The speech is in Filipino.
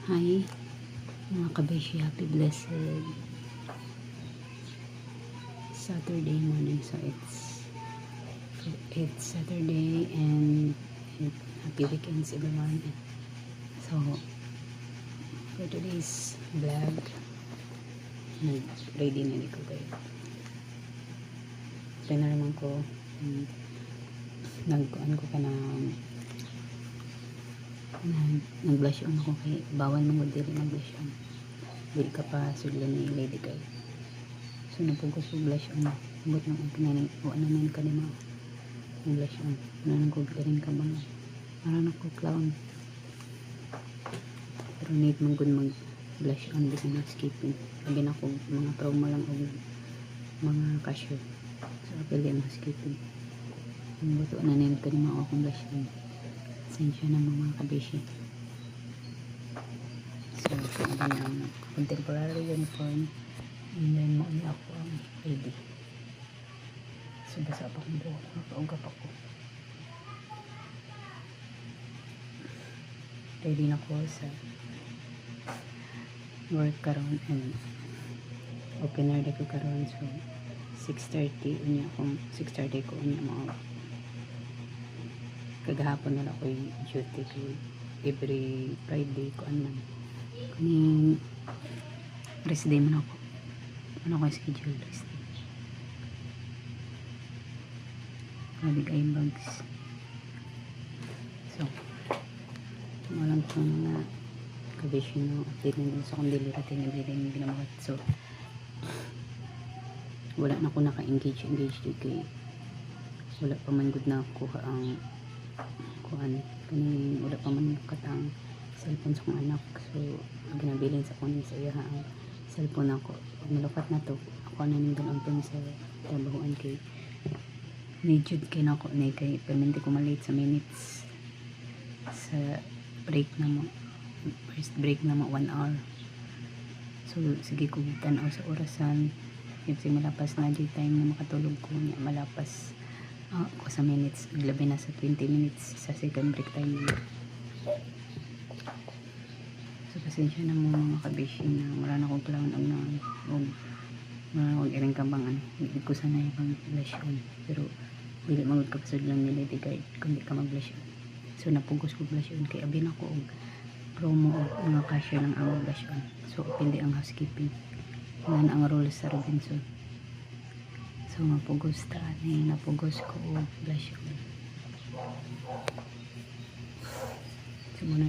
Hi mga kabeshi, happy blessed Saturday morning. So it's Saturday and happy weekends everyone. So for today's vlog, ready na ko kayo. Ito na naman ko nagkuhan ko ka na nag-blush on ako kay bawal mong dili mag-blush on. Dili ka pa sudlan ni lady kay. So napugos ko blush on. Ambot na ang kinani o ananan ka ni mga blush on. Ananan ko galing ka bang. Maran ako clown. Pero need mong good mag blush on bisan na skipping. Lagi na ko mga trauma lang o mga cashier. So apili mo skipping. Ambot ananan ka ni mga akong blush on. Sensya na mga kabeshi. So, ito ang contemporary uniform. And then, mauni ako ang lady. So, basa pa kong buhok. Napaugap ako. Ready na ko sa work karon and opener day ko karon. So, 6:30. Unya akong 6:30 ko. Unya mga kagahapon na ako yung duty ko every Friday ko anong kaning rest day man ako schedule rest day grabe kayong bags. So walang kong mga kabeshi no update na din sa kong delivery everyday yung ginabuhat. So wala na ako naka-engage kay wala pa man good na kuha ang kuan kani wala pa man katang cellphone sa kong anak. So ginabilin sa kunin sa iya ang cellphone ako. Nilukat na to ako na ning dalampin sa trabahoan kay medyo kay nako ni kay permente ko malate sa minutes sa break na mo first break na mo 1 hour. So sige ko tan-aw sa orasan if malapas na di time na makatulog ko niya malapas ako sa minutes, labi na sa 20 minutes sa second break time. So pasensya na mo mga kabeshi na wala na akong clown ang wala akong iring kabang hindi ko sana yung blush on pero dili magod ka pasod lang nila di guide kundi ka mag blush on. So napugos ko blush on kay abin ako og promo og mga cashier ng ang blush on. So hindi ang housekeeping nan ang rules sa Robinson. So mapugos ta ni napugos ko og blush on. So muna